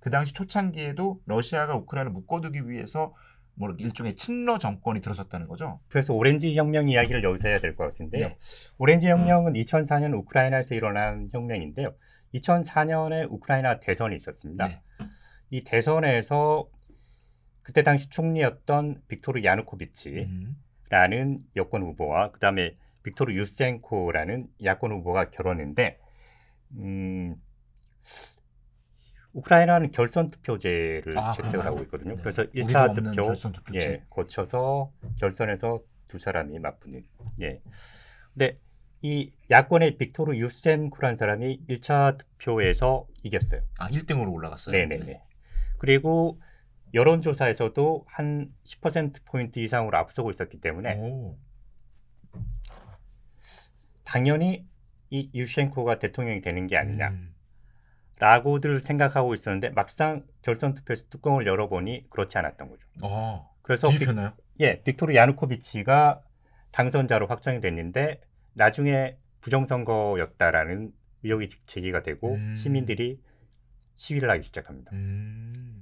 그 당시 초창기에도 러시아가 우크라이나를 묶어두기 위해서 뭐 일종의 친러 정권이 들어섰다는 거죠. 그래서 오렌지 혁명 이야기를 여기서 해야 될 것 같은데요. 네. 오렌지 혁명은 2004년 우크라이나에서 일어난 혁명인데요. 2004년에 우크라이나 대선이 있었습니다. 네. 이 대선에서 그때 당시 총리였던 빅토르 야누코비치라는 여권 후보와 그다음에 빅토르 유센코라는 야권 후보가 결혼했는데 우크라이나는 결선 투표제를 채택을 하고 있거든요. 네. 그래서 1차 투표 결선 투표제. 거쳐서 결선에서 두 사람이 맞붙는. 근데 이 야권의 빅토르 유센코라는 사람이 1차 투표에서 이겼어요. 1등으로 올라갔어요. 네네네. 그리고 여론조사에서도 한 10%포인트 이상으로 앞서고 있었기 때문에 당연히 이 유센코가 대통령이 되는 게 아니냐라고들 생각하고 있었는데 막상 결선 투표에서 뚜껑을 열어보니 그렇지 않았던 거죠. 그래서 뒤집혔나요? 빅토르 야누코비치가 당선자로 확정이 됐는데 나중에 부정선거였다라는 의혹이 제기가 되고 시민들이 시위를 하기 시작합니다.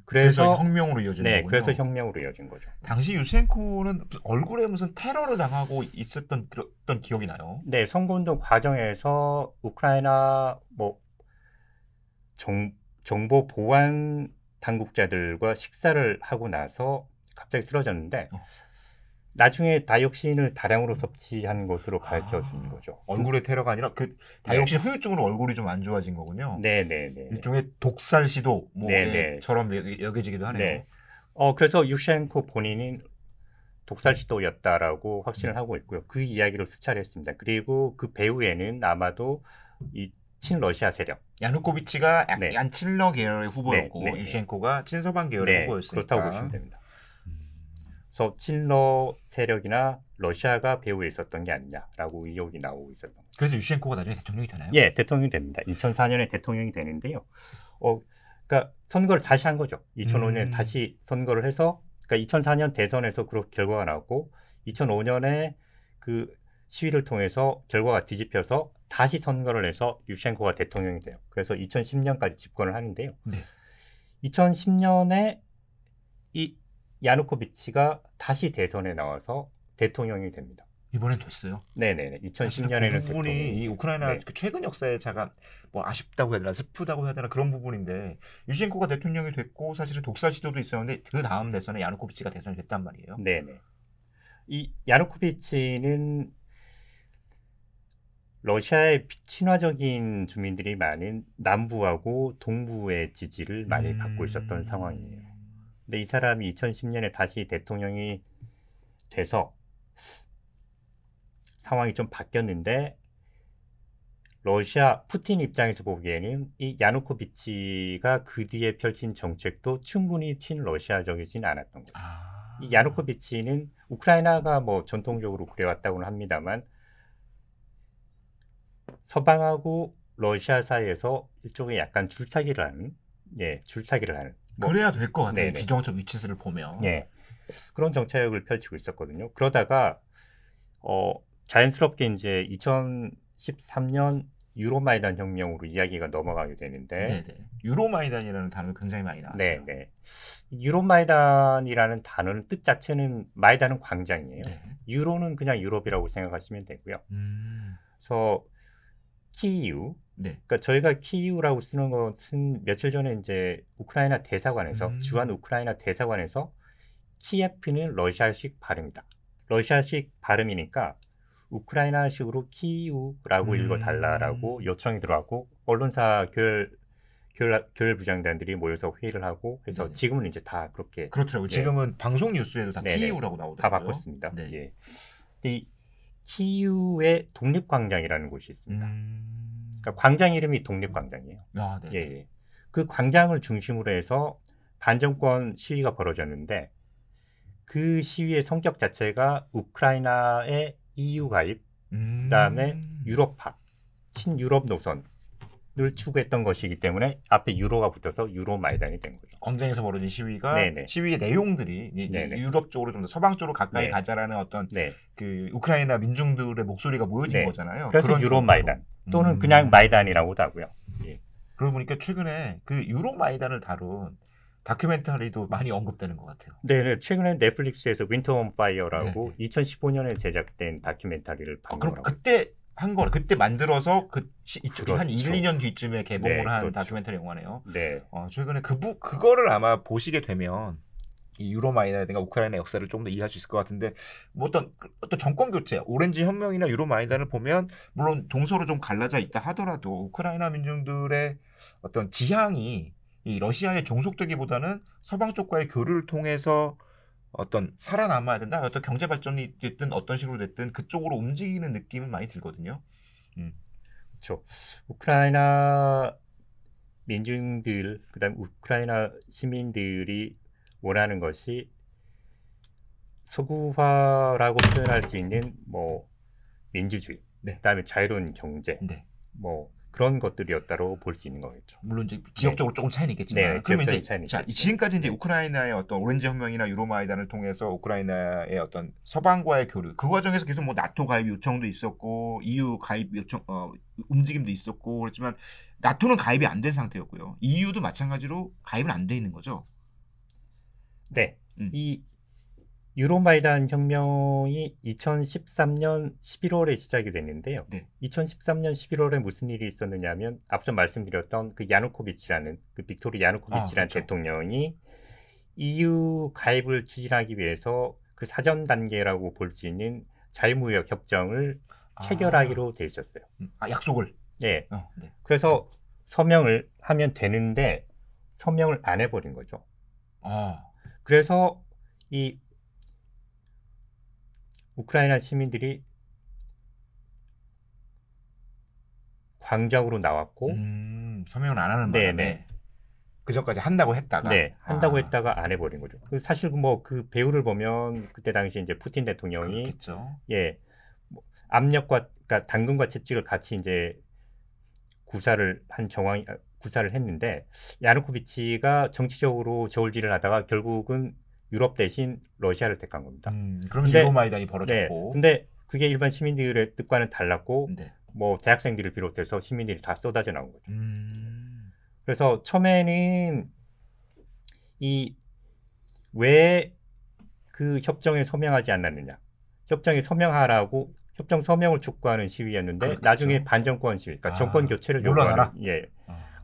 그래서 혁명으로 이어진 거군요. 그래서 혁명으로 이어진 거죠. 당시 유센코는 얼굴에 무슨 테러를 당하고 있었던 그런 기억이 나요. 네, 선거운동 과정에서 우크라이나 정보 보안 당국자들과 식사를 하고 나서 갑자기 쓰러졌는데 나중에 다이옥신을 다량으로 섭취한 것으로 밝혀진 거죠. 얼굴의 테러가 아니라 그 다이옥신 후유증으로 얼굴이 좀 안 좋아진 거군요. 네네네. 일종의 독살 시도 처럼 여겨지기도 하네요. 네. 그래서 유센코 본인은 독살 시도였다라고 확신을 하고 있고요. 그 이야기를 수차례 했습니다. 그리고 그 배후에는 아마도 이 친러시아 세력. 야누코비치가 약간 친러 계열의 후보였고 유센코가 친서방 계열의 후보였으니까. 그렇다고 보시면 됩니다. 그래서 친러 세력이나 러시아가 배후에 있었던 게 아니냐라고 의혹이 나오고 있었던 거죠. 그래서 유센코가 나중에 대통령이 되나요? 예, 대통령이 됩니다. 2004년에 대통령이 되는데요. 그러니까 선거를 다시 한 거죠. 2005년에 다시 선거를 해서, 그러니까 2004년 대선에서 그렇게 결과가 나왔고, 2005년에 그 시위를 통해서 결과가 뒤집혀서 다시 선거를 해서 유센코가 대통령이 돼요. 그래서 2010년까지 집권을 하는데요. 2010년에 이 야누코비치가 다시 대선에 나와서 대통령이 됩니다. 이번엔 됐어요? 네네네. 2010년에는 그 부분이 이 우크라이나 최근 역사에 제가 아쉽다고 해야 되나 슬프다고 해야 되나 그런 부분인데 유센코가 대통령이 됐고 사실은 독살 시도도 있었는데 그 다음 대선에 야누코비치가 대선이 됐단 말이에요. 네네. 이 야누코비치는 러시아의 친화적인 주민들이 많은 남부하고 동부의 지지를 많이 받고 있었던 상황이에요. 근데 이 사람이 2010년에 다시 대통령이 돼서 상황이 좀 바뀌었는데 러시아 푸틴 입장에서 보기에는 이 야누코비치가 그 뒤에 펼친 정책도 충분히 친러시아적이진 않았던 거죠. 이 야누코비치는 우크라이나가 전통적으로 그래왔다고는 합니다만 서방하고 러시아 사이에서 일종의 약간 줄타기를 하는 그래야 될 것 같아요. 지정적 위치수를 보면. 그런 정책을 펼치고 있었거든요. 그러다가 자연스럽게 이제 2013년 유로마이단 혁명으로 이야기가 넘어가게 되는데 유로마이단이라는 단어가 굉장히 많이 나왔어요. 유로마이단이라는 단어는 뜻 자체는 마이단은 광장이에요. 유로는 그냥 유럽이라고 생각하시면 되고요. 그래서 키이우, 그러니까 저희가 키이우라고 쓰는 것은 며칠 전에 이제 우크라이나 대사관에서 주한 우크라이나 대사관에서 키예프는 러시아식 발음이다. 러시아식 발음이니까 우크라이나식으로 키이우라고 읽어달라라고 요청이 들어왔고 언론사 교열 부장단들이 모여서 회의를 하고 해서 지금은 이제 다 그렇게 그렇더라고요. 지금은 방송 뉴스에도 다 키이우라고 나오더라고요. 다 바꿨습니다. 이 키이우의 독립광장이라는 곳이 있습니다. 그러니까 광장 이름이 독립광장이에요. 그 광장을 중심으로 해서 반정권 시위가 벌어졌는데 그 시위의 성격 자체가 우크라이나의 EU 가입, 그다음에 유럽파, 친유럽 노선을 추구했던 것이기 때문에 앞에 유로가 붙어서 유로마이단이 된 거죠. 광장에서 벌어진 시위가 시위의 내용들이 유럽 쪽으로 좀 더 서방 쪽으로 가까이 가자라는 어떤 그 우크라이나 민중들의 목소리가 모여진 거잖아요. 그래서 유로마이단 또는 그냥 마이단이라고도 하고요. 그러고 보니까 최근에 그 유로마이단을 다룬 다큐멘터리도 많이 언급되는 것 같아요. 네, 최근에 넷플릭스에서 윈터 온 파이어라고 2015년에 제작된 다큐멘터리를 그럼 방영하고. 그때 한 거, 그때 만들어서 그렇죠. 한 1, 2년 뒤쯤에 개봉을 한 그렇죠. 다큐멘터리 영화네요. 네. 최근에 그거를 아마 보시게 되면 이 유로마이단이나 우크라이나 역사를 조금 더 이해할 수 있을 것 같은데, 뭐 어떤 정권 교체, 오렌지 혁명이나 유로마이단을 보면 물론 동서로 좀 갈라져 있다 하더라도 우크라이나 민중들의 어떤 지향이 이 러시아에 종속되기보다는 서방 쪽과의 교류를 통해서 어떤 살아남아야 된다, 어떤 경제 발전이 됐든 어떤 식으로 됐든 그쪽으로 움직이는 느낌은 많이 들거든요. 그렇죠. 우크라이나 민중들, 그다음 우크라이나 시민들이 원하는 것이 서구화라고 표현할 수 있는 뭐 민주주의, 그다음에 자유로운 경제, 뭐 그런 것들이었다고 볼 수 있는 거겠죠. 물론 이제 지역적으로 조금 차이는 있겠지만, 그러면 이제 지금까지 이제 우크라이나의 어떤 오렌지 혁명이나 유로마이단을 통해서 우크라이나의 어떤 서방과의 교류, 그 과정에서 계속 뭐 나토 가입 요청도 있었고 EU 가입 요청 움직임도 있었고 그렇지만 나토는 가입이 안 된 상태였고요. EU도 마찬가지로 가입은 안 돼 있는 거죠. 네, 이 유로마이단 혁명이 2013년 11월에 시작이 됐는데요. 2013년 11월에 무슨 일이 있었느냐면 앞서 말씀드렸던 그 야누코비치라는 그 빅토르 야누코비치라는 그렇죠. 대통령이 EU 가입을 추진하기 위해서 그 사전 단계라고 볼 수 있는 자유무역 협정을 체결하기로 돼 있었어요. 약속을. 네. 그래서 서명을 하면 되는데 서명을 안 해버린 거죠. 그래서 이 우크라이나 시민들이 광장으로 나왔고 서명을 안 하는 바람에 그 전까지 한다고 했다가 한다고 했다가 안 해버린 거죠. 사실 뭐 그 배우를 보면 그때 당시 이제 푸틴 대통령이 그렇겠죠. 뭐 압력과 그러니까 당근과 채찍을 같이 이제 구사를 했는데 야누코비치가 정치적으로 저울질을 하다가 결국은 유럽 대신 러시아를 택한 겁니다. 그러면서 유로마이단이 벌어졌고. 근데 그게 일반 시민들의 뜻과는 달랐고 뭐 대학생들을 비롯해서 시민들이 다 쏟아져 나온 거죠. 그래서 처음에는 왜 그 협정에 서명하지 않았느냐, 협정에 서명하라고 협정 서명을 촉구하는 시위였는데 그렇겠죠. 나중에 반정권 시위, 그러니까 정권 교체를 요구하는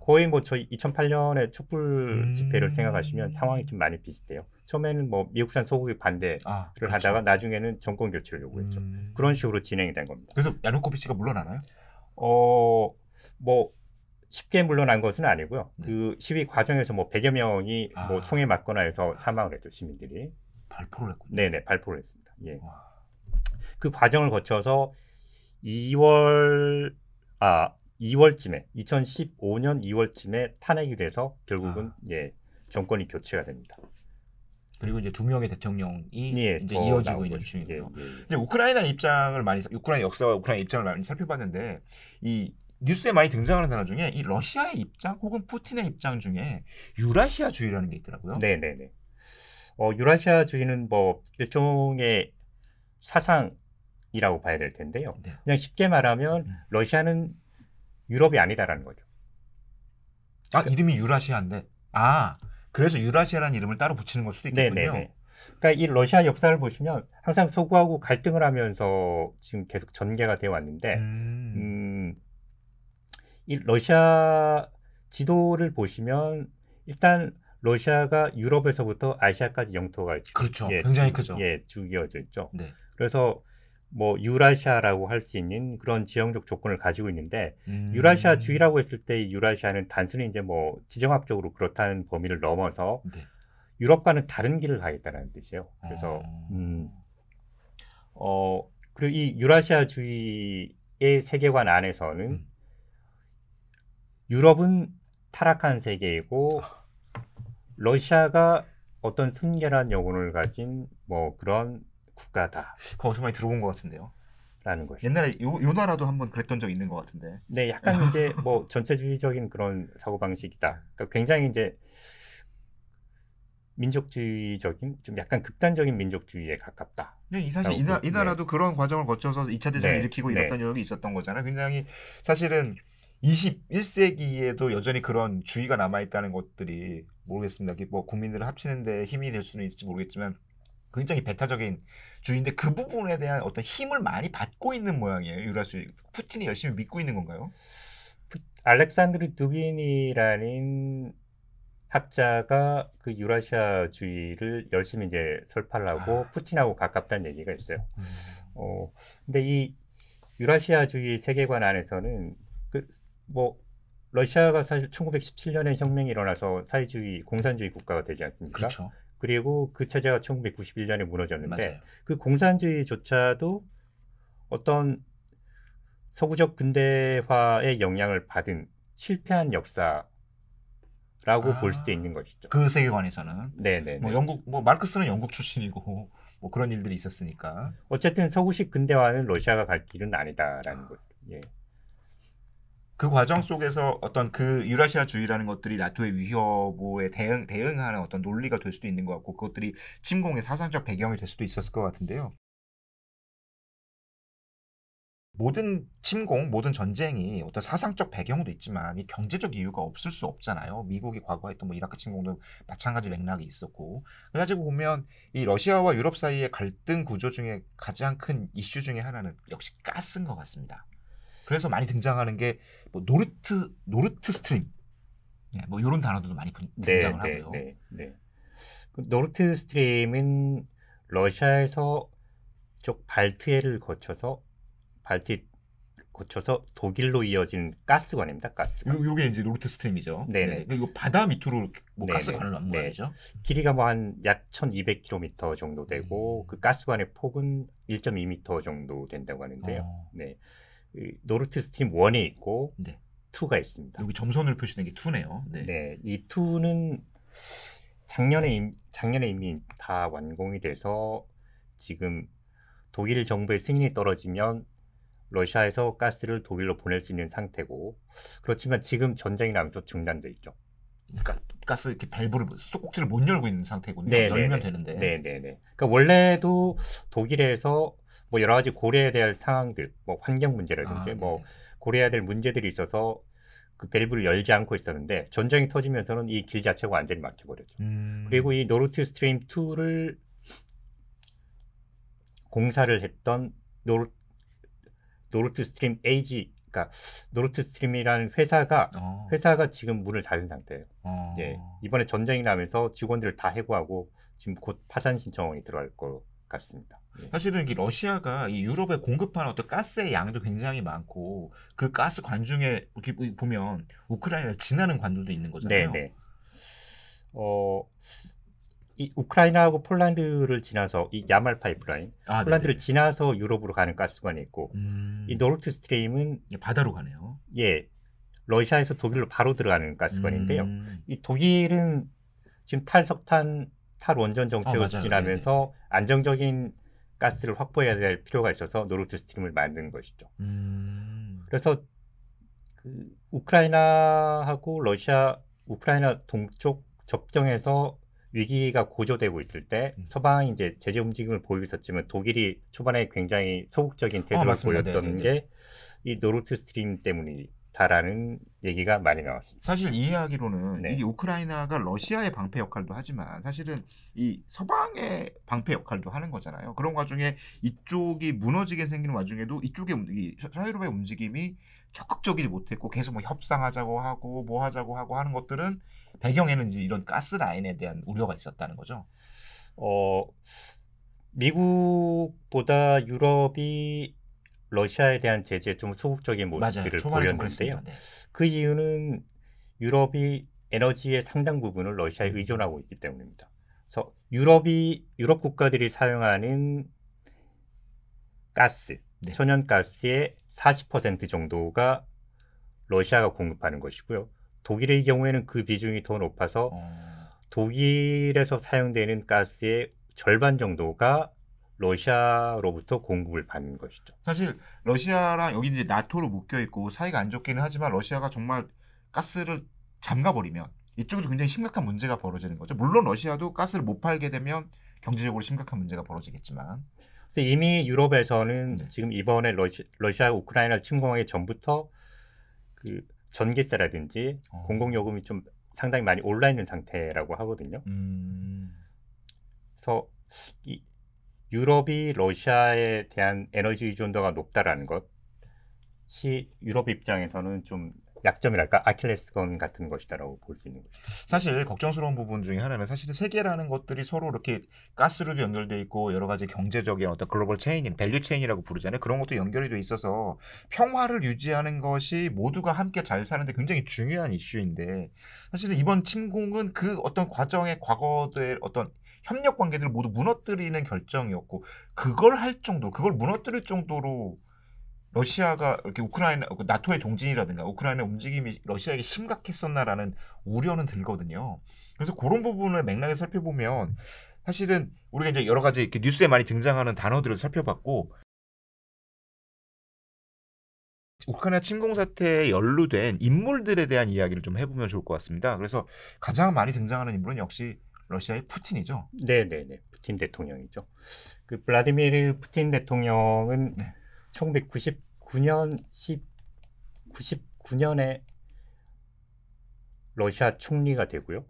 거의 뭐 저희 2008년에 촛불 집회를 생각하시면 상황이 좀 많이 비슷해요. 처음에는 뭐 미국산 소고기 반대를 그렇죠. 하다가 나중에는 정권 교체를 요구했죠. 그런 식으로 진행이 된 겁니다. 그래서 야누코비치가 물러나나요? 뭐 쉽게 물러난 것은 아니고요. 그 시위 과정에서 뭐 100여 명이 뭐 총에 맞거나 해서 사망을 했죠. 시민들이. 발포를 했군요. 네네, 발포를 했습니다. 예. 그 과정을 거쳐서 2015년 2월쯤에 탄핵이 돼서 결국은 정권이 교체가 됩니다. 그리고 이제 2명의 대통령이 이제 이어지고 있는 중이고요. 이제 우크라이나 역사와 우크라이나 입장을 많이 살펴봤는데 이 뉴스에 많이 등장하는 단어 중에 이 러시아의 입장 혹은 푸틴의 입장 중에 유라시아주의라는 게 있더라고요. 네네네. 유라시아주의는 뭐 일종의 사상이라고 봐야 될 텐데요. 그냥 쉽게 말하면 러시아는 유럽이 아니다라는 거죠. 이름이 유라시아인데 그래서 유라시아라는 이름을 따로 붙이는 걸 수도 있겠군요. 네네네. 그러니까 이 러시아 역사를 보시면 항상 서구하고 갈등을 하면서 지금 계속 전개가 되어 왔는데 이 러시아 지도를 보시면 일단 러시아가 유럽에서부터 아시아까지 영토가 그렇죠. 굉장히 크죠. 쭉 이어져 있죠. 그래서 뭐 유라시아라고 할 수 있는 그런 지형적 조건을 가지고 있는데 유라시아주의라고 했을 때 유라시아는 단순히 이제 뭐 지정학적으로 그렇다는 범위를 넘어서 유럽과는 다른 길을 가겠다는 뜻이에요. 그래서 그리고 이 유라시아주의의 세계관 안에서는 유럽은 타락한 세계이고 러시아가 어떤 순결한 영혼을 가진 뭐 그런 국가다. 거기서 많이 들어본 것 같은데요. 라는 것이. 옛날에 요 나라도 한번 그랬던 적 있는 것 같은데. 네, 약간 이제 뭐 전체주의적인 그런 사고 방식이다. 그러니까 굉장히 이제 민족주의적인 좀 약간 극단적인 민족주의에 가깝다. 네, 사실 이 나라도 그런 과정을 거쳐서 2차 대전을 일으키고 이랬던 적이 있었던 거잖아요. 굉장히 사실은 21세기에도 여전히 그런 주의가 남아있다는 것들이 모르겠습니다. 뭐 국민들을 합치는데 힘이 될 수는 있을지 모르겠지만 굉장히 배타적인 주의인데 그 부분에 대한 어떤 힘을 많이 받고 있는 모양이에요. 유라시아. 푸틴이 열심히 믿고 있는 건가요? 알렉산드르 두긴이라는 학자가 그 유라시아주의를 열심히 이제 설파를 하고 푸틴하고 가깝다는 얘기가 있어요. 근데 이 유라시아주의 세계관 안에서는 뭐 러시아가 사실 1917년에 혁명이 일어나서 사회주의, 공산주의 국가가 되지 않습니까? 그렇죠. 그리고 그 체제가 1991년에 무너졌는데 맞아요. 그 공산주의조차도 어떤 서구적 근대화의 영향을 받은 실패한 역사라고 볼 수도 있는 것이죠. 그 세계관에서는. 네네. 뭐 영국, 뭐 마르크스는 영국 출신이고 뭐 그런 일들이 있었으니까. 어쨌든 서구식 근대화는 러시아가 갈 길은 아니다라는 것. 예. 그 과정 속에서 어떤 그 유라시아주의라는 것들이 나토의 위협에 대응하는 어떤 논리가 될 수도 있는 것 같고 그것들이 침공의 사상적 배경이 될 수도 있었을 것 같은데요. 모든 침공, 모든 전쟁이 어떤 사상적 배경도 있지만 이 경제적 이유가 없을 수 없잖아요. 미국이 과거에 했던 뭐 이라크 침공도 마찬가지 맥락이 있었고. 그래가지고 보면 이 러시아와 유럽 사이의 갈등 구조 중에 가장 큰 이슈 중에 하나는 역시 가스인 것 같습니다. 그래서 많이 등장하는 게 뭐 노르트 스트림, 네, 뭐 이런 단어들도 많이 등장을 하고요. 그 노르트 스트림은 러시아에서 쪽 발트해를 거쳐서 독일로 이어진 가스관입니다. 가스관. 요게 이제 노르트 스트림이죠. 네네. 이거 바다 밑으로 뭐 가스관을 넣는 모양이죠. 길이가 뭐 한 약 1,200km 정도 되고 그 가스관의 폭은 1.2m 정도 된다고 하는데요. 네. 노르트 스트림 1이 있고 2가 있습니다. 여기 점선을 표시된 게 2네요. 네. 이 2는 작년에 이미 다 완공이 돼서 지금 독일 정부의 승인이 떨어지면 러시아에서 가스를 독일로 보낼 수 있는 상태고, 그렇지만 지금 전쟁이 나면서 중단돼 있죠. 그러니까 가스 이렇게 밸브를 꼭지를 못 열고 있는 상태군요. 열면 되는데. 네네네. 그러니까 원래도 독일에서 뭐 여러 가지 고려해야 될 상황들, 뭐 환경 문제라든지 뭐 고려해야 될 문제들이 있어서 그 밸브를 열지 않고 있었는데 전쟁이 터지면서는 이 길 자체가 완전히 막혀버렸죠. 그리고 이 노르트 스트림 2를 공사를 했던 노르트 스트림 AG, 그러니까 노르트 스트림이라는 회사가 지금 문을 닫은 상태예요. 예, 이번에 전쟁이 나면서 직원들을 다 해고하고 지금 곧 파산 신청이 들어갈 것 같습니다. 예. 사실은 러시아가 이 유럽에 공급하는 어떤 가스의 양도 굉장히 많고 그 가스 관 중에 이렇게 보면 우크라이나를 지나는 관들도 있는 거잖아요. 네네. 이 우크라이나하고 폴란드를 지나서 이 야말 파이프라인, 폴란드를 지나서 유럽으로 가는 가스관이 있고 이 노르트 스트림은 바다로 가네요. 예, 러시아에서 독일로 바로 들어가는 가스관인데요. 이 독일은 지금 탈석탄, 탈원전 정책을 추진하면서 안정적인 가스를 확보해야 될 필요가 있어서 노르트 스트림을 만든 것이죠. 그래서 그 우크라이나하고 우크라이나 동쪽 접경에서 위기가 고조되고 있을 때 서방이 이제 제재 움직임을 보이고 있었지만 독일이 초반에 굉장히 소극적인 태도를 보였던 게 이 노르트 스트림 때문이다라는 얘기가 많이 나왔습니다. 사실 이해하기로는 이게 우크라이나가 러시아의 방패 역할도 하지만 사실은 이 서방의 방패 역할도 하는 거잖아요. 그런 와중에 이쪽이 무너지게 생기는 와중에도 이쪽의 서유럽의 움직임이 적극적이지 못했고 계속 뭐 협상하자고 하고 뭐 하자고 하고 하는 것들은 배경에는 이제 이런 가스 라인에 대한 우려가 있었다는 거죠. 미국보다 유럽이 러시아에 대한 제재에 좀 소극적인 모습들을 보였는데요. 그 이유는 유럽이 에너지의 상당 부분을 러시아에 의존하고 있기 때문입니다. 그래서 유럽 국가들이 사용하는 가스, 천연가스의 40% 정도가 러시아가 공급하는 것이고요. 독일의 경우에는 그 비중이 더 높아서 독일에서 사용되는 가스의 절반 정도가 러시아로부터 공급을 받는 것이죠. 사실 러시아랑 여기 이제 나토로 묶여 있고 사이가 안 좋기는 하지만 러시아가 정말 가스를 잠가버리면 이쪽에도 굉장히 심각한 문제가 벌어지는 거죠. 물론 러시아도 가스를 못 팔게 되면 경제적으로 심각한 문제가 벌어지겠지만. 그래서 이미 유럽에서는 지금 이번에 러시아 우크라이나 침공하기 전부터 그 전기세라든지 공공요금이 좀 상당히 많이 올라 있는 상태라고 하거든요. 그래서 이 유럽이 러시아에 대한 에너지 의존도가 높다라는 것이 유럽 입장에서는 좀 약점이랄까 아킬레스건 같은 것이다라고 볼 수 있는 거죠. 사실 걱정스러운 부분 중에 하나는 사실은 세계라는 것들이 서로 이렇게 가스로도 연결돼 있고 여러 가지 경제적인 어떤 글로벌 체인, 밸류 체인이라고 부르잖아요. 그런 것도 연결이 돼 있어서 평화를 유지하는 것이 모두가 함께 잘 사는데 굉장히 중요한 이슈인데 사실은 이번 침공은 그 어떤 과정의 과거의 어떤 협력 관계들을 모두 무너뜨리는 결정이었고 그걸 할 정도, 그걸 무너뜨릴 정도로 러시아가 이렇게 우크라이나 나토의 동진이라든가 우크라이나 움직임이 러시아에게 심각했었나라는 우려는 들거든요. 그래서 그런 부분을 맥락에 살펴보면 사실은 우리가 이제 여러 가지 이렇게 뉴스에 많이 등장하는 단어들을 살펴봤고 우크라이나 침공 사태에 연루된 인물들에 대한 이야기를 좀 해보면 좋을 것 같습니다. 그래서 가장 많이 등장하는 인물은 역시 러시아의 푸틴이죠. 네네네, 푸틴 대통령이죠. 그 블라디미르 푸틴 대통령은 1999년에 러시아 총리가 되고요.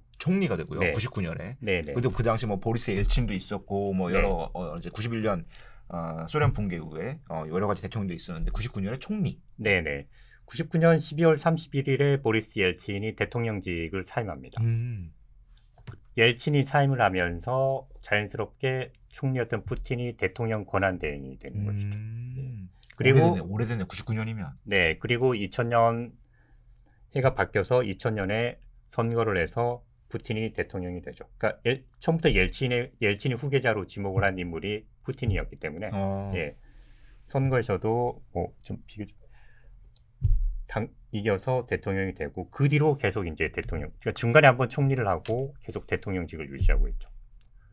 네. 99년에. 네네. 그래도 그 당시 뭐 보리스 엘친도 있었고 뭐 여러 이제 91년 소련 붕괴 후에 여러 가지 대통령도 있었는데 99년에 총리. 네네. 99년 12월 31일에 보리스 엘친이 대통령직을 사임합니다. 엘친이 사임을 하면서 자연스럽게 총리였던 푸틴이 대통령 권한대행이 되는 것이죠. 그리고 오래됐네 99년이면. 네, 그리고 2000년 해가 바뀌어서 2000년에 선거를 해서 푸틴이 대통령이 되죠. 그러니까 처음부터 옐친이 후계자로 지목을 한 인물이 푸틴이었기 때문에 예, 선거에서도 좀 이겨서 대통령이 되고 그 뒤로 계속 이제 대통령, 그러니까 중간에 한번 총리를 하고 계속 대통령직을 유지하고 있죠.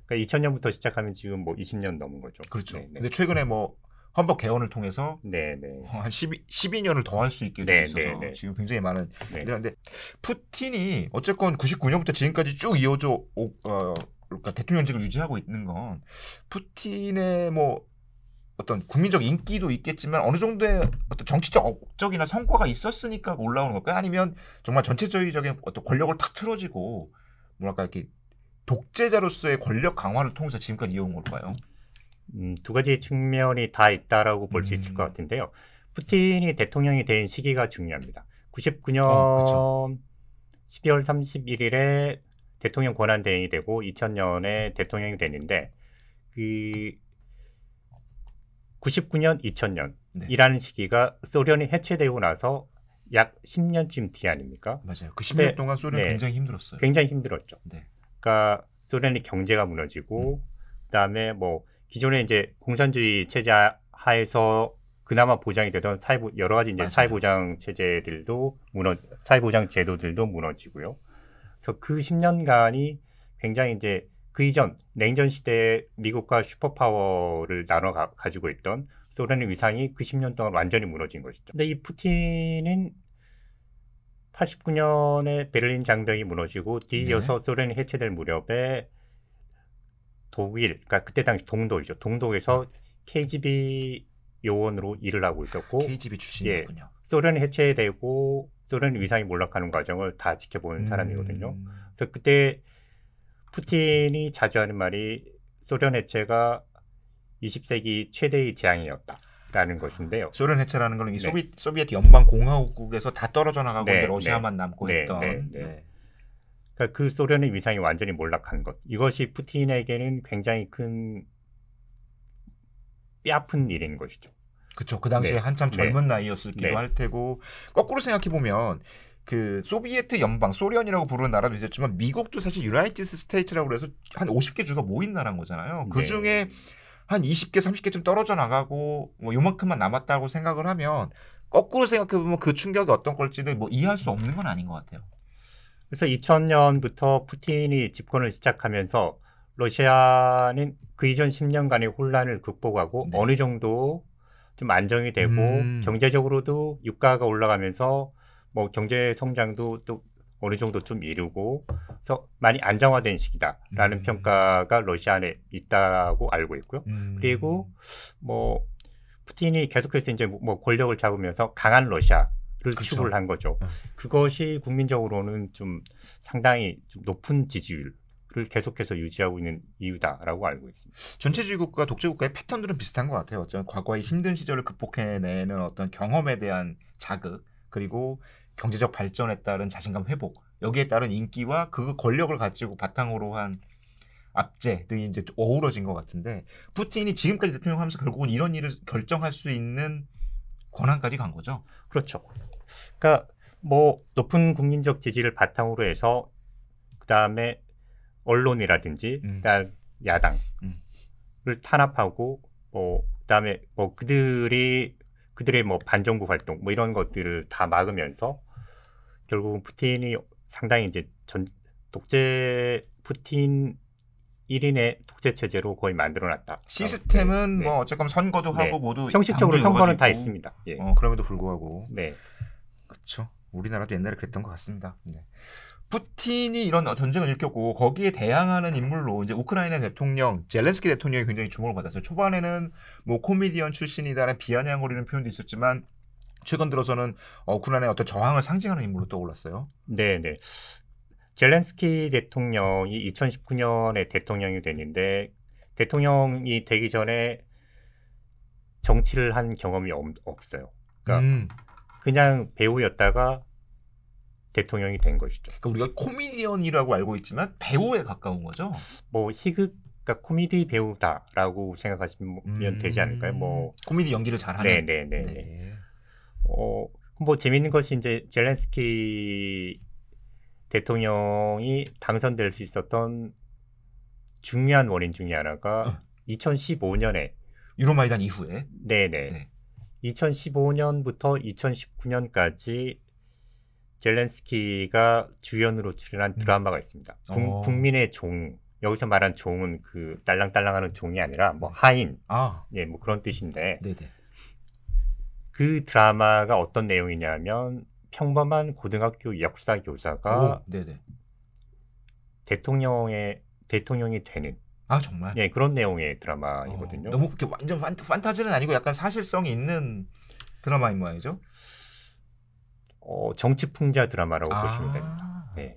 그러니까 2000년부터 시작하면 지금 뭐 20년 넘은 거죠. 그렇죠. 네네. 근데 최근에 뭐 헌법 개헌을 통해서 네네. 한 12년을 더 할 수 있게 돼 있어서 네네. 지금 굉장히 많은 네. 그런데 푸틴이 어쨌건 99년부터 지금까지 쭉 이어져 그러니까 대통령직을 유지하고 있는 건 푸틴의 뭐 어떤 국민적 인기도 있겠지만 어느 정도의 어떤 정치적 업적이나 성과가 있었으니까 올라오는 걸까요? 아니면 정말 전체적인 어떤 권력을 탁 틀어지고 뭐랄까 이렇게 독재자로서의 권력 강화를 통해서 지금까지 이어온 걸까요? 두 가지 측면이 다 있다라고 볼 수 있을 것 같은데요. 푸틴이 대통령이 된 시기가 중요합니다. 99년 12월 31일에 대통령 권한대행이 되고 2000년에 대통령이 되는데 그 99년, 2000년이라는 시기가 소련이 해체되고 나서 약 10년쯤 뒤 아닙니까? 맞아요. 그 10년 동안 소련이 굉장히 힘들었어요. 굉장히 힘들었죠. 네. 그러니까 소련의 경제가 무너지고 그다음에 뭐 기존에 이제 공산주의 체제 하에서 그나마 보장이 되던 여러 가지 이제 사회보장 체제들도 사회보장 제도들도 무너지고요. 그래서 그 10년간이 굉장히 이제 그 이전 냉전 시대에 미국과 슈퍼파워를 나눠 가지고 있던 소련의 위상이 그 10년 동안 완전히 무너진 것이죠. 근데 이 푸틴은 89년에 베를린 장벽이 무너지고 뒤이어서 소련이 해체될 무렵에 독일, 그러니까 그때 당시 동독이죠. 동독에서 KGB 요원으로 일을 하고 있었고 KGB 출신이었군요. 소련이 해체되고 소련 위상이 몰락하는 과정을 다 지켜본 사람이거든요. 그래서 그때 푸틴이 자주 하는 말이 소련 해체가 20세기 최대의 재앙이었다라는 것인데요. 소련 해체라는 건 이 소비에트 연방 공화국에서 다 떨어져 나가고 이제 러시아만 남고 했던. 그러니까 그 소련의 위상이 완전히 몰락한 것. 이것이 푸틴에게는 굉장히 큰 뼈아픈 일인 것이죠. 그렇죠. 그 당시에 한참 젊은 나이였기도 할 테고 거꾸로 생각해 보면 그 소비에트 연방, 소련이라고 부르는 나라도 있었지만 미국도 사실 유나이티드 스테이츠라고 그래서 한 50개 주가 모인 나라인 거잖아요. 그 중에 한 20개, 30개쯤 떨어져 나가고 뭐 요만큼만 남았다고 생각을 하면 거꾸로 생각해 보면 그 충격이 어떤 걸지는 뭐 이해할 수 없는 건 아닌 것 같아요. 그래서 2000년부터 푸틴이 집권을 시작하면서 러시아는 그 이전 10년간의 혼란을 극복하고 어느 정도 좀 안정이 되고 경제적으로도 유가가 올라가면서 뭐 경제 성장도 또 어느 정도 좀 이루고 그래서 많이 안정화된 시기다라는 평가가 러시아 안에 있다고 알고 있고요. 그리고 뭐 푸틴이 계속해서 이제 뭐 권력을 잡으면서 강한 러시아 그렇죠. 추구를 한 거죠. 그것이 국민적으로는 좀 상당히 좀 높은 지지율을 계속해서 유지하고 있는 이유다라고 알고 있습니다. 전체주의 국가, 독재 국가의 패턴들은 비슷한 것 같아요. 어쩌면 과거의 힘든 시절을 극복해내는 어떤 경험에 대한 자극, 그리고 경제적 발전에 따른 자신감 회복, 여기에 따른 인기와 그 권력을 가지고 바탕으로 한 압제 등이 이제 어우러진 것 같은데, 푸틴이 지금까지 대통령 하면서 결국은 이런 일을 결정할 수 있는 권한까지 간 거죠. 그렇죠. 그러니까 뭐 높은 국민적 지지를 바탕으로 해서 그 다음에 언론이라든지 그다음 야당을 탄압하고 뭐 그다음에 뭐 그들의 뭐 반정부 활동 뭐 이런 것들을 다 막으면서 결국은 푸틴이 상당히 이제 독재 푸틴 1인의 독재 체제로 거의 만들어놨다. 시스템은 뭐 어쨌건 선거도 하고 모두 형식적으로 선거는 다 있습니다. 예. 그럼에도 불구하고 네. 그렇죠. 우리나라도 옛날에 그랬던 것 같습니다. 네. 푸틴이 이런 전쟁을 일으켰고 거기에 대항하는 인물로 이제 우크라이나 대통령 젤렌스키 대통령이 굉장히 주목을 받았어요. 초반에는 뭐 코미디언 출신이다라는 비아냥거리는 표현도 있었지만 최근 들어서는 우크라이나의 어떤 저항을 상징하는 인물로 떠올랐어요. 네네. 젤렌스키 대통령이 2019년에 대통령이 됐는데 대통령이 되기 전에 정치를 한 경험이 없어요. 그러니까 그냥 배우였다가 대통령이 된 것이죠. 그러니까 우리가 코미디언이라고 알고 있지만 배우에 가까운 거죠. 뭐 희극, 그러니까 코미디 배우다라고 생각하시면 되지 않을까요? 뭐 코미디 연기를 잘하는. 네. 뭐 재밌는 것이 이제 젤렌스키 대통령이 당선될 수 있었던 중요한 원인 중에 하나가 2015년에 유로마이단 이후에. 네. 2015년부터 2019년까지 젤렌스키가 주연으로 출연한 드라마가 있습니다. 국민의 종. 여기서 말한 종은 그 딸랑딸랑하는 종이 아니라 뭐 하인, 예, 뭐 그런 뜻인데 그 드라마가 어떤 내용이냐면 평범한 고등학교 역사 교사가 대통령이 되는. 정말? 예, 그런 내용의 드라마이거든요. 너무 그렇게 완전 판타지는 아니고 약간 사실성이 있는 드라마인 모양이죠? 정치풍자 드라마라고 보시면 됩니다. 네.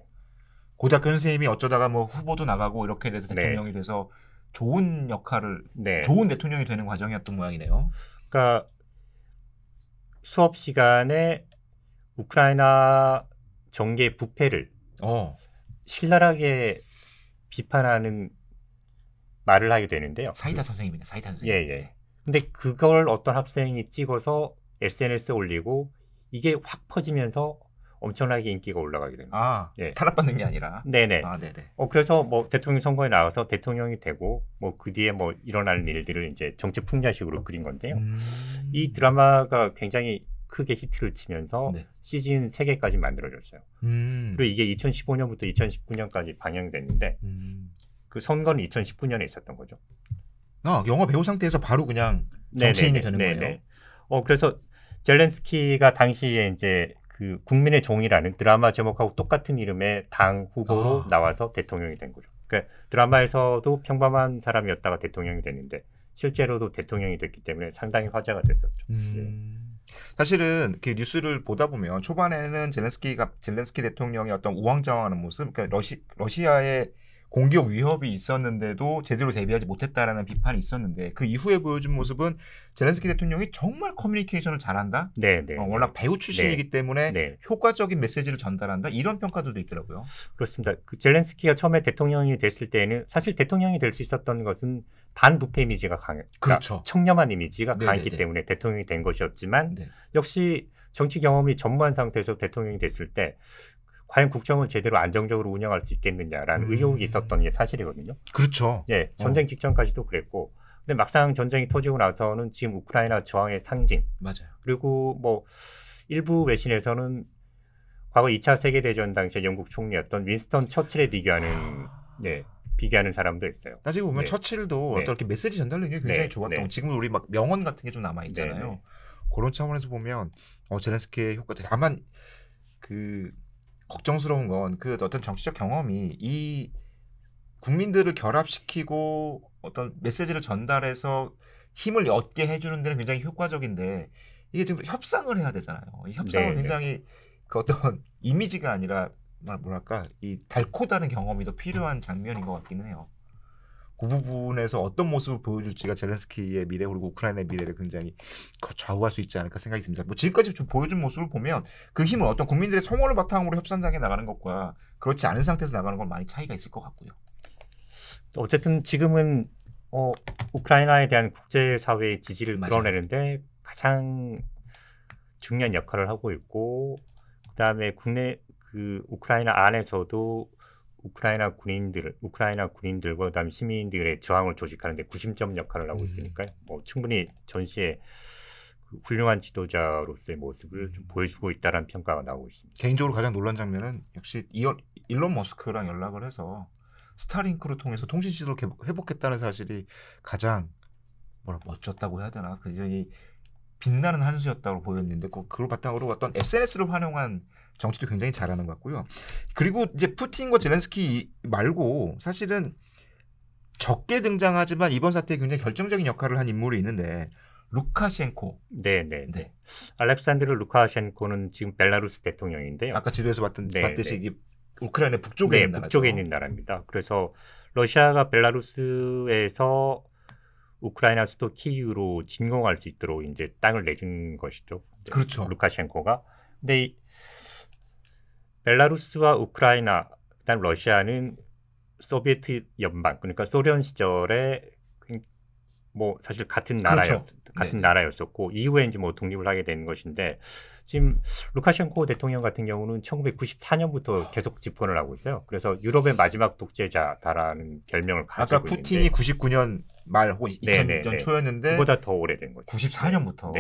고등학교 선생님이 어쩌다가 뭐 후보도 나가고 이렇게 돼서 대통령이 돼서 좋은 역할을, 좋은 대통령이 되는 과정이었던 모양이네요. 그러니까 수업 시간에 우크라이나 정계 부패를 신랄하게 비판하는 말을 하게 되는데요. 사이다 선생님이네, 사이다 선생님. 예. 근데 그걸 어떤 학생이 찍어서 SNS에 올리고 이게 확 퍼지면서 엄청나게 인기가 올라가게 됩니다. 탄압받는 게 아니라. 네네. 그래서 뭐 대통령 선거에 나와서 대통령이 되고 뭐 그 뒤에 뭐 일어나는 일들을 이제 정치 풍자식으로 그린 건데요. 이 드라마가 굉장히 크게 히트를 치면서 시즌 3개까지 만들어졌어요. 그리고 이게 2015년부터 2019년까지 방영됐는데 그 선거는 2019년에 있었던 거죠. 영화 배우 상태에서 바로 그냥 정치인이 되는 거예요. 그래서 젤렌스키가 당시에 이제 그 국민의 종이라는 드라마 제목하고 똑같은 이름의 당 후보로 나와서 대통령이 된 거죠. 그러니까 드라마에서도 평범한 사람이었다가 대통령이 됐는데 실제로도 대통령이 됐기 때문에 상당히 화제가 됐었죠. 사실은 그 뉴스를 보다 보면 초반에는 젤렌스키 대통령의 어떤 우왕좌왕하는 모습, 그러니까 러시아의 공격 위협이 있었는데도 제대로 대비하지 못했다라는 비판이 있었는데 그 이후에 보여준 모습은 젤렌스키 대통령이 정말 커뮤니케이션을 잘한다. 워낙 배우 출신이기 때문에 효과적인 메시지를 전달한다. 이런 평가들도 있더라고요. 그렇습니다. 그 젤렌스키가 처음에 대통령이 됐을 때는 사실 대통령이 될 수 있었던 것은 반부패 이미지가 그렇죠. 청렴한 이미지가 강했기 때문에 대통령이 된 것이었지만 역시 정치 경험이 전무한 상태에서 대통령이 됐을 때 과연 국정을 제대로 안정적으로 운영할 수 있겠느냐라는 의혹이 있었던 게 사실이거든요. 그렇죠. 예, 전쟁 직전까지도 그랬고, 근데 막상 전쟁이 터지고 나서는 지금 우크라이나 저항의 상징. 맞아요. 그리고 뭐 일부 외신에서는 과거 2차 세계대전 당시에 영국 총리였던 윈스턴 처칠에 비교하는 사람도 있어요. 따지고 보면 처칠도 어떤 이렇게 메시지 전달 능력이 굉장히 좋았던. 지금은 우리 막 명언 같은 게 좀 남아 있잖아요. 그런 차원에서 보면 젤렌스키의 효과. 다만 그 걱정스러운 건 그 어떤 정치적 경험이 이 국민들을 결합시키고 어떤 메시지를 전달해서 힘을 얻게 해주는 데는 굉장히 효과적인데 이게 지금 협상을 해야 되잖아요. 이 협상은 네, 굉장히 그 어떤 이미지가 아니라 뭐랄까 이 달코 다른 경험이 더 필요한 장면인 것 같기는 해요. 그 부분에서 어떤 모습을 보여줄지가 젤렌스키의 미래 그리고 우크라이나의 미래를 굉장히 좌우할 수 있지 않을까 생각이 듭니다. 뭐 지금까지 좀 보여준 모습을 보면 그 힘은 어떤 국민들의 성원을 바탕으로 협상장에 나가는 것과 그렇지 않은 상태에서 나가는 건 많이 차이가 있을 것 같고요. 어쨌든 지금은 우크라이나에 대한 국제사회의 지지를 맞아요. 끌어내는데 가장 중요한 역할을 하고 있고, 그다음에 국내 그 우크라이나 안에서도 우크라이나 군인들과 그다음에 시민들의 저항을 조직하는데 구심점 역할을 하고 있으니까요. 뭐 충분히 전시에 그 훌륭한 지도자로서의 모습을 좀 보여주고 있다는 평가가 나오고 있습니다. 개인적으로 가장 놀란 장면은 역시 일론 머스크랑 연락을 해서 스타링크를 통해서 통신 시설을 회복했다는 사실이 가장 멋졌다고 해야 되나? 굉장히 빛나는 한 수였다고 보였는데 그걸 바탕으로 어떤 SNS를 활용한 정치도 굉장히 잘하는 것 같고요. 그리고 이제 푸틴과 젤렌스키 말고 사실은 적게 등장하지만 이번 사태에 굉장히 결정적인 역할을 한 인물이 있는데 루카셴코. 네. 알렉산드르 루카셴코는 지금 벨라루스 대통령인데요. 아까 지도에서 봤듯이 이게 우크라이나 북쪽에 있는 나라죠. 북쪽에 있는 나라입니다. 그래서 러시아가 벨라루스에서 우크라이나 수도 키이우로 진공할 수 있도록 이제 땅을 내준 것이죠. 그렇죠. 루카셴코가. 근데 벨라루스와 우크라이나, 그다음 러시아는 소비에트 연방, 그러니까 소련 시절에 뭐 사실 같은 나라였었고 이후에 이제 뭐 독립을 하게 된 것인데, 지금 루카셴코 대통령 같은 경우는 1994년부터 계속 집권을 하고 있어요. 그래서 유럽의 마지막 독재자다라는 별명을 가지고 아까 푸틴이 99년 말 혹은 2000년 초였는데 그보다 더 오래된 거죠. 94년부터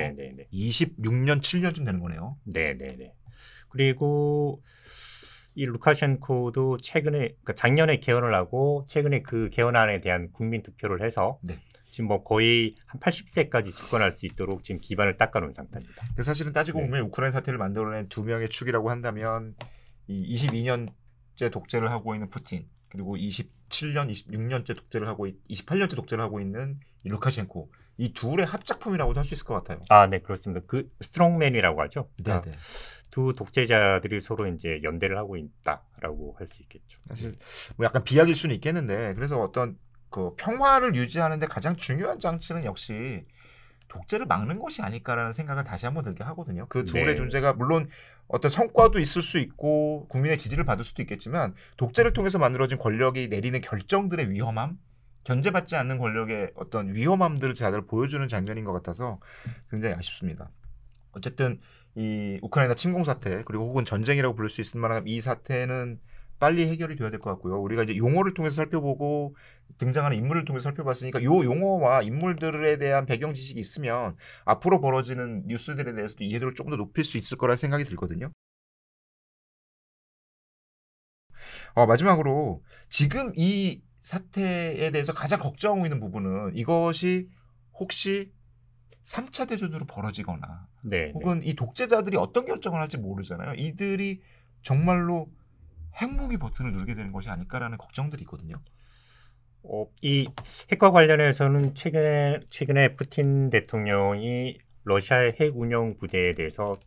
26년 7년쯤 되는 거네요. 네. 그리고 이 루카셴코도 최근에, 그러니까 작년에 개헌을 하고 최근에 그 개헌안에 대한 국민 투표를 해서 지금 뭐 거의 한 80세까지 집권할 수 있도록 지금 기반을 닦아놓은 상태입니다. 사실은 따지고 보면 우크라이나 사태를 만들어낸 두 명의 축이라고 한다면 이 22년째 독재를 하고 있는 푸틴, 그리고 27년, 26년째 독재를 하고 28년째 독재를 하고 있는 이 루카셴코, 이 둘의 합작품이라고도 할 수 있을 것 같아요. 네, 그렇습니다. 그 스트롱맨이라고 하죠. 그러니까 두 독재자들이 서로 이제 연대를 하고 있다라고 할 수 있겠죠. 사실 뭐 약간 비약일 수는 있겠는데, 그래서 어떤 그 평화를 유지하는데 가장 중요한 장치는 역시 독재를 막는 것이 아닐까라는 생각을 다시 한번 들게 하거든요. 그 둘의 존재가 물론 어떤 성과도 있을 수 있고 국민의 지지를 받을 수도 있겠지만, 독재를 통해서 만들어진 권력이 내리는 결정들의 위험함, 견제받지 않는 권력의 어떤 위험함들을 잘 보여주는 장면인 것 같아서 굉장히 아쉽습니다. 어쨌든 이 우크라이나 침공 사태, 그리고 혹은 전쟁이라고 부를 수 있을 만한 이 사태는 빨리 해결이 돼야 될 것 같고요. 우리가 이제 용어를 통해서 살펴보고 등장하는 인물을 통해서 살펴봤으니까 요 용어와 인물들에 대한 배경 지식이 있으면 앞으로 벌어지는 뉴스들에 대해서도 이해도를 조금 더 높일 수 있을 거라 생각이 들거든요. 마지막으로 지금 이 사태에 대해서 가장 걱정하고 있는 부분은 이것이 혹시 3차 대전으로 벌어지거나 혹은 이 독재자들이 어떤 결정을 할지 모르잖아요. 이들이 정말로 핵무기 버튼을 누르게 되는 것이 아닐까라는 걱정들이 있거든요. 이 핵과 관련해서는 최근에 푸틴 대통령이 러시아의 핵 운영 부대에 대해서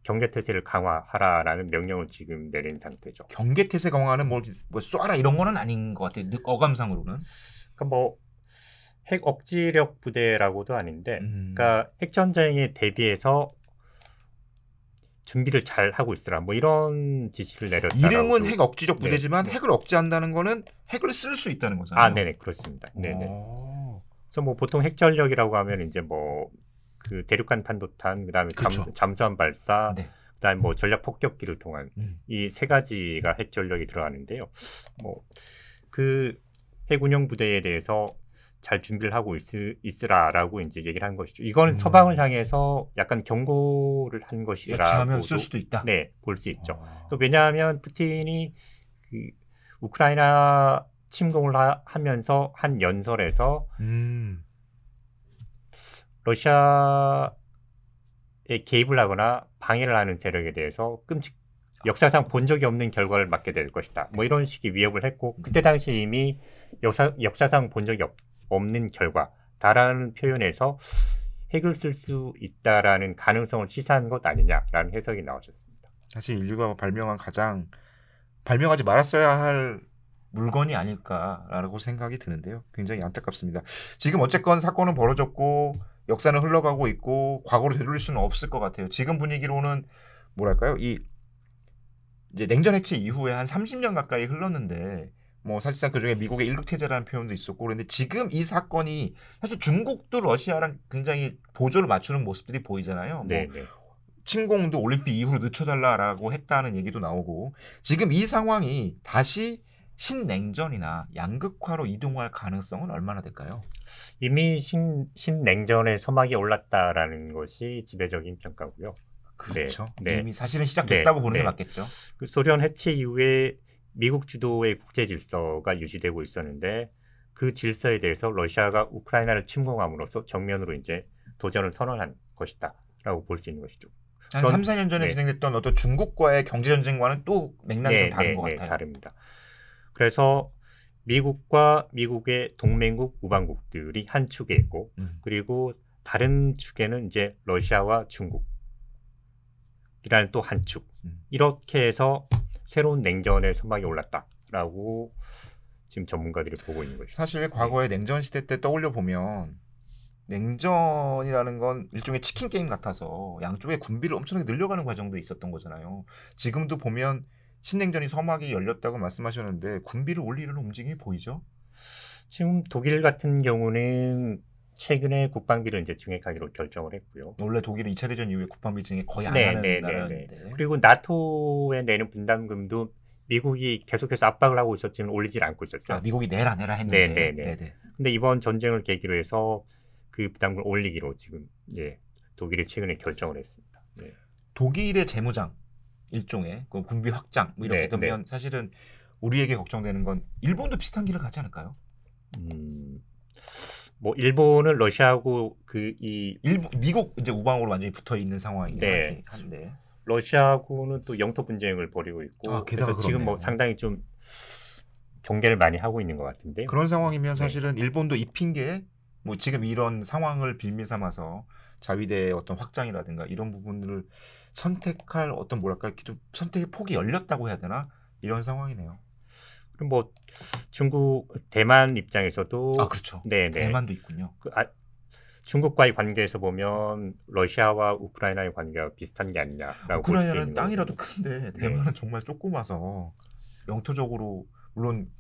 경계태세를 강화하라라는 명령을 지금 내린 상태죠. 경계태세 강화는 뭐 쏴라 이런 거는 아닌 것 같아요. 어감상으로는. 그러니까 뭐 핵 억지력 부대라고도 아닌데, 그러니까 핵 전쟁에 대비해서 준비를 잘 하고 있으라, 뭐 이런 지시를 내렸다. 이름은 핵 억지력 부대지만 핵을 억제한다는 거는 핵을 쓸 쓸 수 있다는 거잖아요. 네네, 그렇습니다. 네네. 그래서 뭐 보통 핵 전력이라고 하면 이제 뭐 그 대륙간 탄도탄, 그다음에 잠수함 발사, 그다음에 뭐 전략 폭격기를 통한 이 세 가지가 핵 전력이 들어가는데요. 뭐 그 핵 운영 부대에 대해서 잘 준비를 하고 있으라라고 이제 얘기를 한 것이죠. 이거는 서방을 향해서 약간 경고를 한 것이라고 쓸 수도 있다. 네, 볼 수 있죠. 왜냐하면 푸틴이 그 우크라이나 침공을 하면서 한 연설에서 러시아에 개입을 하거나 방해를 하는 세력에 대해서 역사상 본 적이 없는 결과를 맞게 될 것이다, 뭐 이런 식의 위협을 했고, 그때 당시 이미 역사상 본 적이 없는 결과다라는 표현에서 핵을 쓸 수 있다라는 가능성을 시사한 것 아니냐라는 해석이 나오셨습니다. 사실 인류가 발명하지 말았어야 할 물건이 아닐까라고 생각이 드는데요. 굉장히 안타깝습니다. 지금 어쨌건 사건은 벌어졌고 역사는 흘러가고 있고 과거로 되돌릴 수는 없을 것 같아요. 지금 분위기로는 뭐랄까요? 이제 냉전 해체 이후에 한 30년 가까이 흘렀는데 뭐 사실상 그중에 미국의 일극 체제라는 표현도 있었고 그런데 지금 이 사건이 사실 중국도 러시아랑 굉장히 보조를 맞추는 모습들이 보이잖아요. 네, 뭐 네. 침공도 올림픽 이후로 늦춰달라고 했다는 얘기도 나오고 지금 이 상황이 다시 신냉전이나 양극화로 이동할 가능성은 얼마나 될까요? 이미 신냉전의 서막이 올랐다라는 것이 지배적인 평가고요. 그렇죠. 네, 이미 사실은 시작됐다고 보는 게 맞겠죠. 그 소련 해체 이후에 미국 주도의 국제 질서가 유지되고 있었는데 그 질서에 대해서 러시아가 우크라이나를 침공함으로써 정면으로 이제 도전을 선언한 것이다라고 볼 수 있는 것이죠. 한 3, 4년 전에 진행됐던 어떤 중국과의 경제 전쟁과는 또 맥락이 좀 다른 것 같아요. 다릅니다. 그래서 미국과 미국의 동맹국 우방국들이 한 축에 있고 그리고 다른 축에는 이제 러시아와 중국이라는 또 한 축. 이렇게 해서 새로운 냉전의 서막이 올랐다라고 지금 전문가들이 보고 있는 것이죠. 사실 과거의 냉전 시대 때 떠올려 보면 냉전이라는 건 일종의 치킨 게임 같아서 양쪽의 군비를 엄청나게 늘려가는 과정도 있었던 거잖아요. 지금도 보면 신냉전이 서막이 열렸다고 말씀하셨는데 군비를 올리려는 움직임이 보이죠? 지금 독일 같은 경우는 최근에 국방비를 이제 증액하기로 결정을 했고요. 원래 독일은 2차 대전 이후에 국방비 증액 거의 안 하는 나라인데. 그리고 나토에 내는 분담금도 미국이 계속해서 압박을 하고 있었지만 올리질 않고 있었어요. 미국이 내라 했는데. 근데 이번 전쟁을 계기로 해서 그 부담금을 올리기로 지금 독일이 최근에 결정을 했습니다. 네. 독일의 재무장 일종의 그 군비 확장 뭐 이렇게 되면 사실은 우리에게 걱정되는 건 일본도 비슷한 길을 가지 않을까요? 뭐 일본은 러시아하고 미국 이제 우방으로 완전히 붙어 있는 상황이긴 한데 러시아하고는 또 영토 분쟁을 벌이고 있고 그래서 지금 뭐 상당히 좀 경계를 많이 하고 있는 것 같은데요. 그런 상황이면 사실은 일본도 이 핑계에 뭐 지금 이런 상황을 빌미 삼아서 자위대의 어떤 확장이라든가 이런 부분들을 선택할 어떤 뭐랄까 이렇게 좀 선택의 폭이 열렸다고 해야 되나 이런 상황이네요. 그럼 뭐 중국, 대만 입장에서도 그렇죠. 대만도 있군요. 중국과의 관계에서 보면 러시아와 우크라이나의 관계가 비슷한 게 아니냐라고 볼 수 있는 우크라이나는 땅이라도 큰데 대만은 정말 조그마서 영토적으로 물론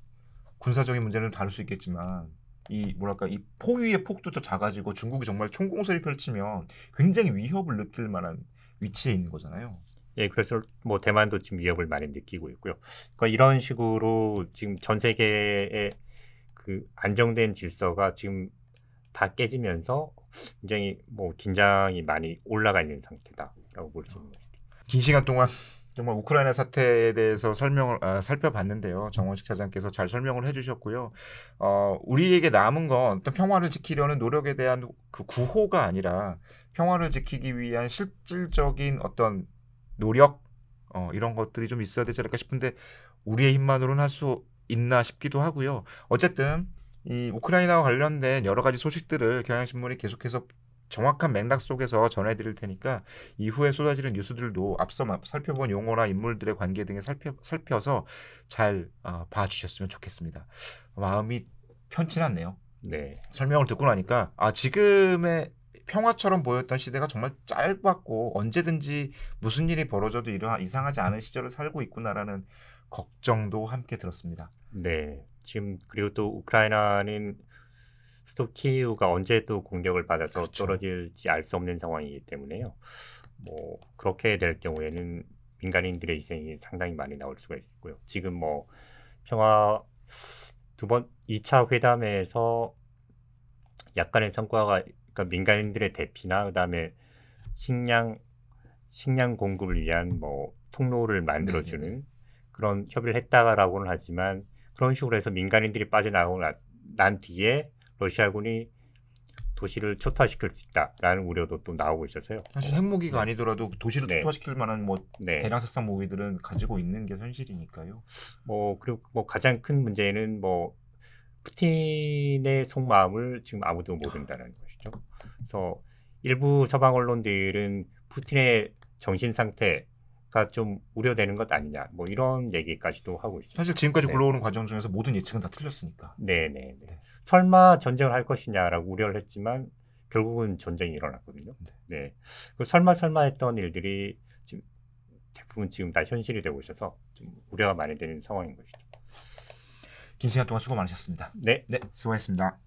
군사적인 문제는 다를 수 있겠지만 이 포위의 폭도 더 작아지고 중국이 정말 총공세를 펼치면 굉장히 위협을 느낄 만한 위치에 있는 거잖아요. 그래서 뭐 대만도 지금 위협을 많이 느끼고 있고요. 그러니까 이런 식으로 지금 전 세계의 그 안정된 질서가 지금 다 깨지면서 굉장히 뭐 긴장이 많이 올라가 있는 상태다라고 볼 수 있는 것입니다. 긴 시간 동안 정말 우크라이나 사태에 대해서 살펴봤는데요. 정원식 차장께서 잘 설명을 해주셨고요. 우리에게 남은 건 어떤 평화를 지키려는 노력에 대한 그 구호가 아니라 평화를 지키기 위한 실질적인 어떤 노력 이런 것들이 좀 있어야 되지 않을까 싶은데 우리의 힘만으로는 할 수 있나 싶기도 하고요. 어쨌든 이 우크라이나와 관련된 여러 가지 소식들을 경향신문이 계속해서 정확한 맥락 속에서 전해드릴 테니까 이후에 쏟아지는 뉴스들도 앞서 살펴본 용어나 인물들의 관계 등에 살펴서 잘 봐주셨으면 좋겠습니다. 마음이 편치 않네요. 설명을 듣고 나니까 지금의 평화처럼 보였던 시대가 정말 짧았고 언제든지 무슨 일이 벌어져도 이상하지 않은 시절을 살고 있구나라는 걱정도 함께 들었습니다. 지금 그리고 또 우크라이나는 수도 키이우가 언제 또 공격을 받아서 떨어질지 알 수 없는 상황이기 때문에요. 뭐 그렇게 될 경우에는 민간인들의 희생이 상당히 많이 나올 수가 있고요. 지금 뭐 평화 2차 회담에서 약간의 성과가 그러니까 민간인들의 대피나 그다음에 식량 공급을 위한 뭐 통로를 만들어주는 그런 협의를 했다라고는 하지만 그런 식으로 해서 민간인들이 빠져나오고 난 뒤에 러시아군이 도시를 초토화시킬 수 있다라는 우려도 또 나오고 있어서요. 사실 핵무기가 아니더라도 도시를 초토화시킬 만한 뭐 대량 살상 무기들은 가지고 있는 게 현실이니까요. 그리고 뭐 가장 큰 문제는 뭐 푸틴의 속마음을 지금 아무도 모른다는 것이죠. 그래서 일부 서방 언론들은 푸틴의 정신 상태가 좀 우려되는 것 아니냐, 뭐 이런 얘기까지도 하고 있습니다. 사실 지금까지 굴러오는 과정 중에서 모든 예측은 다 틀렸으니까. 네. 설마 전쟁을 할 것이냐라고 우려를 했지만 결국은 전쟁이 일어났거든요. 네. 그 설마 했던 일들이 지금 대부분 지금 다 현실이 되고 있어서 좀 우려가 많이 되는 상황인 것이죠. 긴 시간 동안 수고 많으셨습니다. 네. 수고하셨습니다.